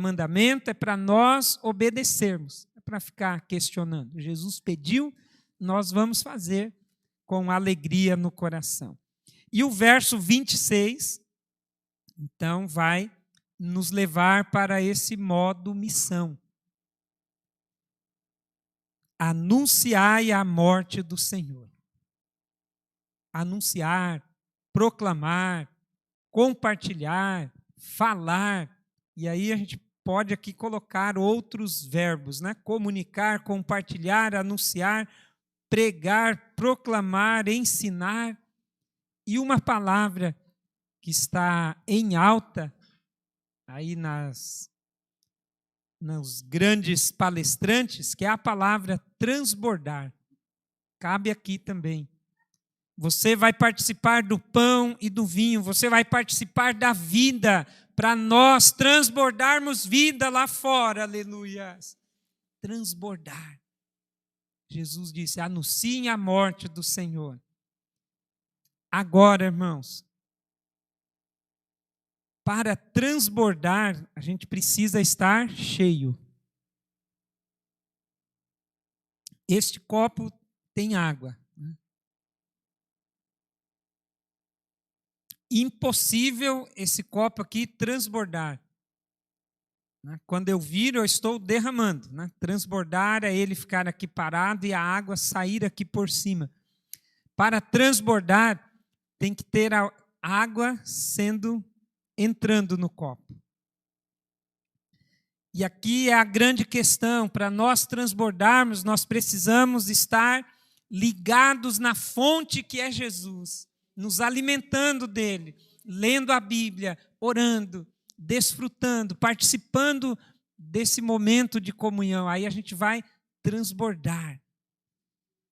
mandamento é para nós obedecermos, é para ficar questionando. Jesus pediu, nós vamos fazer com alegria no coração. E o verso 26, então, vai nos levar para esse modo missão. Anunciai a morte do Senhor. Anunciar, proclamar, compartilhar, falar. E aí a gente pode aqui colocar outros verbos, né? Comunicar, compartilhar, anunciar, pregar, proclamar, ensinar. E uma palavra que está em alta aí nos grandes palestrantes, que é a palavra transbordar. Cabe aqui também. Você vai participar do pão e do vinho, você vai participar da vida, para nós transbordarmos vida lá fora, aleluia. Transbordar. Jesus disse, anunciem a morte do Senhor. Agora, irmãos, para transbordar, a gente precisa estar cheio. Este copo tem água. Impossível esse copo aqui transbordar. Quando eu viro, eu estou derramando. Transbordar é ele ficar aqui parado e a água sair aqui por cima. Para transbordar, tem que ter a água entrando no copo. E aqui é a grande questão, para nós transbordarmos, nós precisamos estar ligados na fonte que é Jesus, nos alimentando dele, lendo a Bíblia, orando, desfrutando, participando desse momento de comunhão. Aí a gente vai transbordar.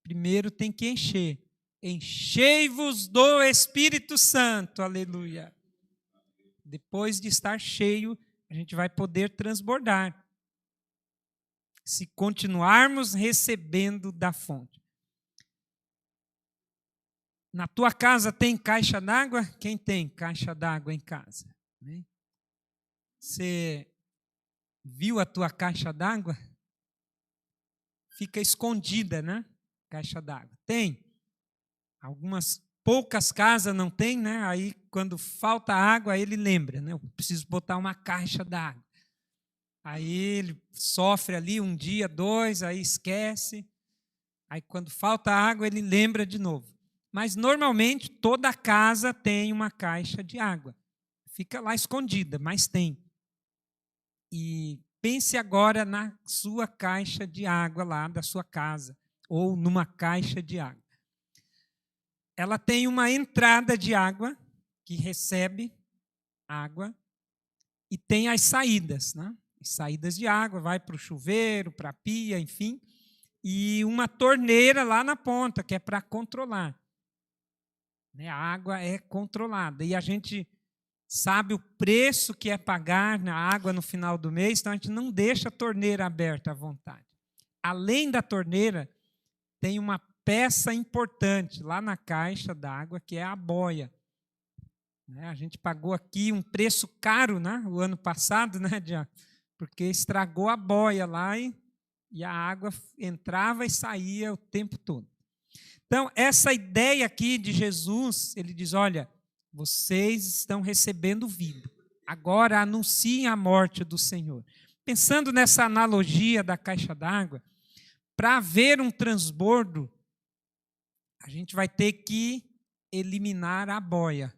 Primeiro tem que encher. Enchei-vos do Espírito Santo, aleluia. Depois de estar cheio, a gente vai poder transbordar. Se continuarmos recebendo da fonte. Na tua casa tem caixa d'água? Quem tem caixa d'água em casa? Você viu a tua caixa d'água? Fica escondida, né? Caixa d'água. Tem. Algumas poucas casas não tem, né? Aí quando falta água, ele lembra, né? Eu preciso botar uma caixa d'água. Aí ele sofre ali um dia, dois, aí esquece. Aí quando falta água, ele lembra de novo. Mas normalmente toda casa tem uma caixa de água. Fica lá escondida, mas tem. E pense agora na sua caixa de água lá da sua casa, ou numa caixa de água. Ela tem uma entrada de água, que recebe água, e tem as saídas, né? As saídas de água, vai para o chuveiro, para a pia, enfim, e uma torneira lá na ponta, que é para controlar. A água é controlada, e a gente sabe o preço que é pagar na água no final do mês, então a gente não deixa a torneira aberta à vontade. Além da torneira, tem uma peça importante lá na caixa d'água, que é a boia. A gente pagou aqui um preço caro, né, o ano passado, né, porque estragou a boia lá e a água entrava e saía o tempo todo. Então, essa ideia aqui de Jesus, ele diz, olha, vocês estão recebendo vida. Agora anunciem a morte do Senhor. Pensando nessa analogia da caixa d'água, para haver um transbordo, a gente vai ter que eliminar a boia.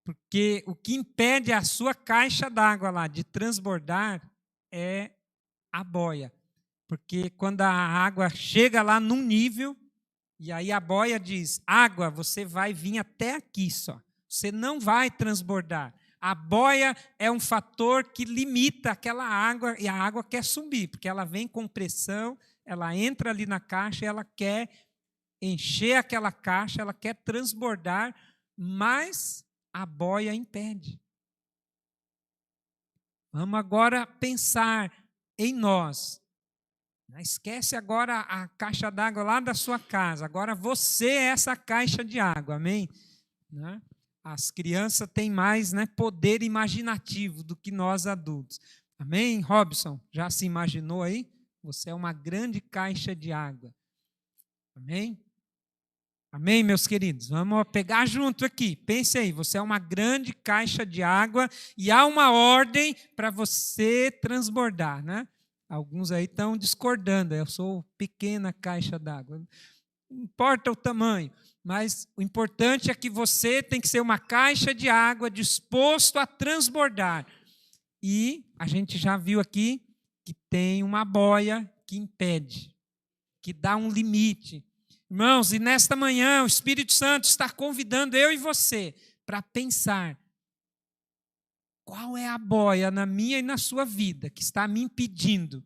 Porque o que impede a sua caixa d'água lá de transbordar é a boia. Porque quando a água chega lá num nível, e aí a boia diz, água, você vai vir até aqui só. Você não vai transbordar. A boia é um fator que limita aquela água, e a água quer subir, porque ela vem com pressão, ela entra ali na caixa e ela quer encher aquela caixa, ela quer transbordar, mas a boia impede. Vamos agora pensar em nós. Esquece agora a caixa d'água lá da sua casa. Agora você é essa caixa de água, amém? as crianças têm mais, né, poder imaginativo do que nós adultos. Amém, Robson? Já se imaginou aí? Você é uma grande caixa de água. Amém? Amém, meus queridos? Vamos pegar junto aqui. Pense aí, você é uma grande caixa de água e há uma ordem para você transbordar, né? Alguns aí estão discordando. Eu sou pequena caixa d'água. Não importa o tamanho, mas o importante é que você tem que ser uma caixa de água disposto a transbordar. E a gente já viu aqui que tem uma boia que impede, que dá um limite. Irmãos, e nesta manhã o Espírito Santo está convidando eu e você para pensar qual é a boia na minha e na sua vida que está me impedindo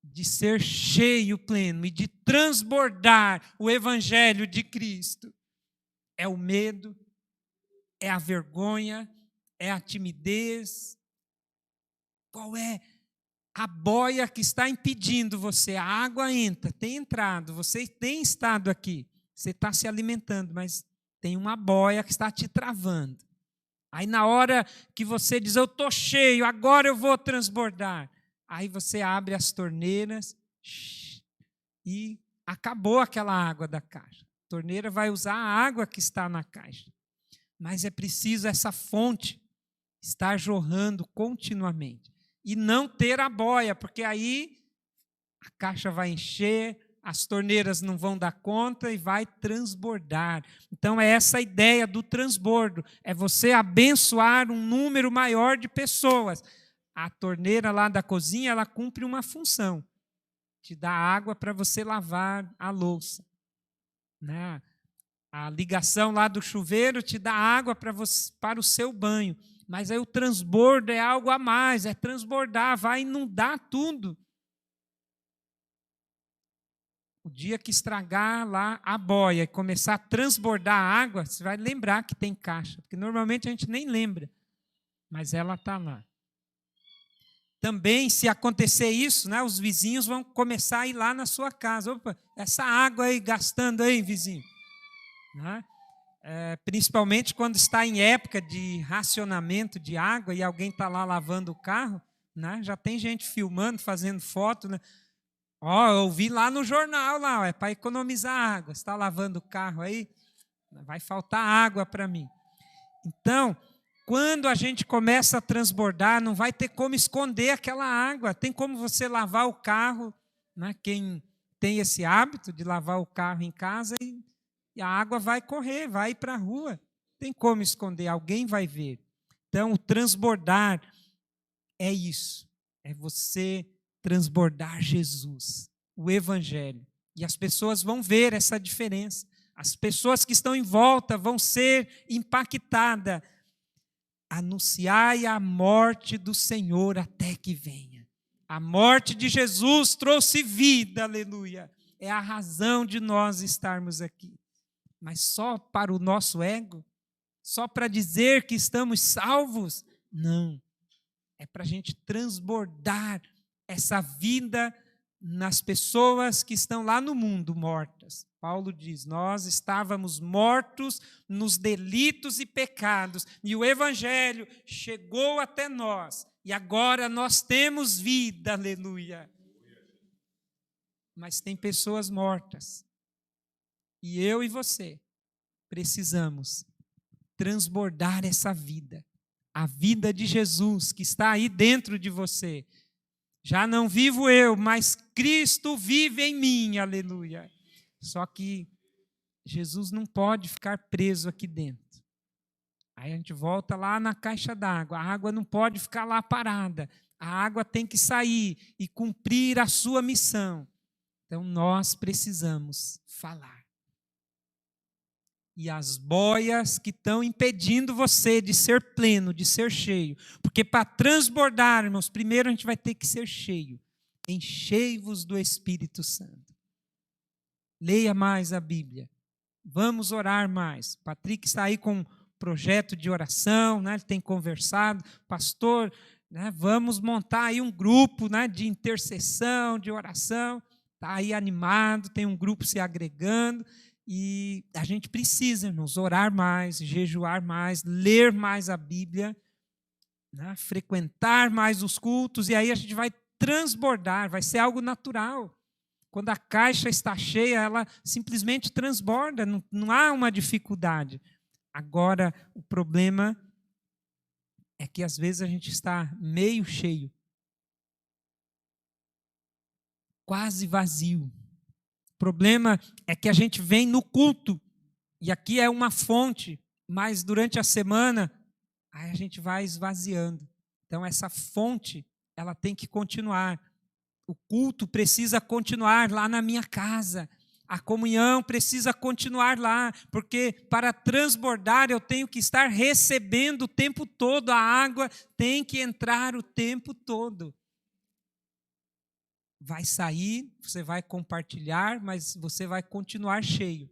de ser cheio, pleno e de transbordar o Evangelho de Cristo. É o medo, é a vergonha, é a timidez. Qual é a boia que está impedindo você? A água entra, tem entrado, você tem estado aqui, você está se alimentando, mas tem uma boia que está te travando. Aí na hora que você diz, eu estou cheio, agora eu vou transbordar. Aí você abre as torneiras e acabou aquela água da caixa. A torneira vai usar a água que está na caixa. Mas é preciso essa fonte estar jorrando continuamente. E não ter a boia, porque aí a caixa vai encher, as torneiras não vão dar conta e vai transbordar. Então é essa a ideia do transbordo, é você abençoar um número maior de pessoas. A torneira lá da cozinha, ela cumpre uma função, te dá água para você lavar a louça, né? A ligação lá do chuveiro te dá água para o seu banho. Mas aí o transbordo é algo a mais, é transbordar, vai inundar tudo. O dia que estragar lá a boia e começar a transbordar a água, você vai lembrar que tem caixa, porque normalmente a gente nem lembra, mas ela está lá. Também, se acontecer isso, né, os vizinhos vão começar a ir lá na sua casa. Opa, essa água aí, gastando aí, vizinho. Né? Principalmente quando está em época de racionamento de água e alguém está lá lavando o carro, né? Já tem gente filmando, fazendo foto. Né? Eu vi lá no jornal, lá, é para economizar água. Você está lavando o carro aí, vai faltar água para mim. Então, quando a gente começa a transbordar, não vai ter como esconder aquela água. Tem como você lavar o carro, né? Quem tem esse hábito de lavar o carro em casa e a água vai correr, vai para a rua. Tem como esconder, alguém vai ver. Então, o transbordar é isso. É você transbordar Jesus, o Evangelho. E as pessoas vão ver essa diferença. As pessoas que estão em volta vão ser impactadas. Anunciai a morte do Senhor até que venha. A morte de Jesus trouxe vida, aleluia. É a razão de nós estarmos aqui. Mas só para o nosso ego? Só para dizer que estamos salvos? Não. É para a gente transbordar essa vida nas pessoas que estão lá no mundo mortas. Paulo diz, nós estávamos mortos nos delitos e pecados, e o Evangelho chegou até nós, e agora nós temos vida, aleluia. Mas tem pessoas mortas. E eu e você precisamos transbordar essa vida. A vida de Jesus que está aí dentro de você. Já não vivo eu, mas Cristo vive em mim, aleluia. Só que Jesus não pode ficar preso aqui dentro. Aí a gente volta lá na caixa d'água. A água não pode ficar lá parada. A água tem que sair e cumprir a sua missão. Então nós precisamos falar. E as boias que estão impedindo você de ser pleno, de ser cheio. Porque para transbordar, irmãos, primeiro a gente vai ter que ser cheio. Enchei-vos do Espírito Santo. Leia mais a Bíblia. Vamos orar mais. Patrick está aí com um projeto de oração, né? Ele tem conversado. Pastor, né? Vamos montar aí um grupo, né? De intercessão, de oração. Está aí animado, tem um grupo se agregando. E a gente precisa, irmãos, orar mais, jejuar mais, ler mais a Bíblia, né? Frequentar mais os cultos, e aí a gente vai transbordar, vai ser algo natural. Quando a caixa está cheia, ela simplesmente transborda, não há uma dificuldade. Agora, o problema é que às vezes a gente está meio cheio, quase vazio. O problema é que a gente vem no culto, e aqui é uma fonte, mas durante a semana, aí a gente vai esvaziando. Então, essa fonte, ela tem que continuar. O culto precisa continuar lá na minha casa. A comunhão precisa continuar lá, porque para transbordar eu tenho que estar recebendo o tempo todo, a água tem que entrar o tempo todo. Vai sair, você vai compartilhar, mas você vai continuar cheio.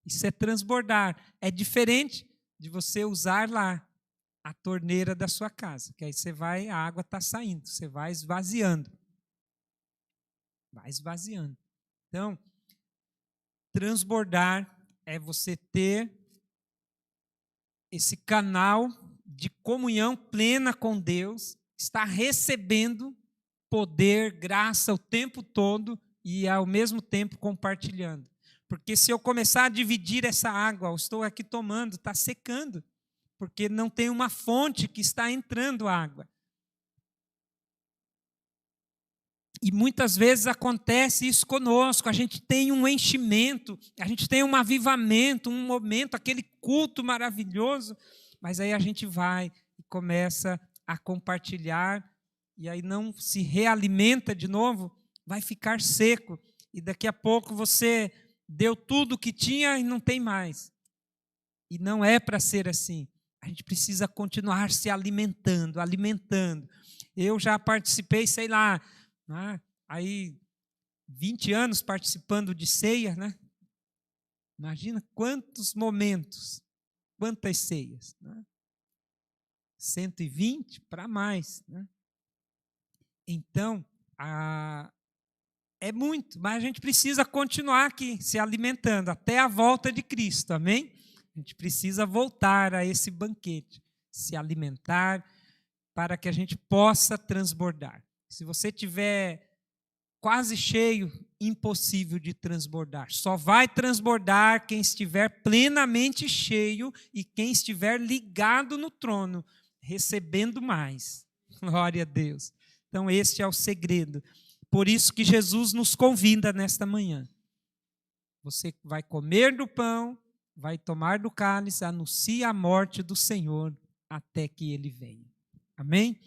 Isso é transbordar. É diferente de você usar lá a torneira da sua casa, que aí a água está saindo, você vai esvaziando. Vai esvaziando. Então, transbordar é você ter esse canal de comunhão plena com Deus, estar recebendo poder, graça o tempo todo e ao mesmo tempo compartilhando. Porque se eu começar a dividir essa água, eu estou aqui tomando, está secando, porque não tem uma fonte que está entrando água. E muitas vezes acontece isso conosco, a gente tem um enchimento, a gente tem um avivamento, um momento, aquele culto maravilhoso, mas aí a gente vai e começa a compartilhar, e aí não se realimenta de novo, vai ficar seco, e daqui a pouco você deu tudo o que tinha e não tem mais. E não é para ser assim, a gente precisa continuar se alimentando. Eu já participei, sei lá, aí 20 anos participando de ceia, né? Imagina quantos momentos, quantas ceias, né? 120 para mais, né? Então, é muito, mas a gente precisa continuar aqui se alimentando até a volta de Cristo, amém? A gente precisa voltar a esse banquete, se alimentar para que a gente possa transbordar. Se você tiver quase cheio, impossível de transbordar. Só vai transbordar quem estiver plenamente cheio e quem estiver ligado no trono, recebendo mais. Glória a Deus. Então, este é o segredo. Por isso que Jesus nos convida nesta manhã. Você vai comer do pão, vai tomar do cálice, anuncia a morte do Senhor até que Ele venha. Amém?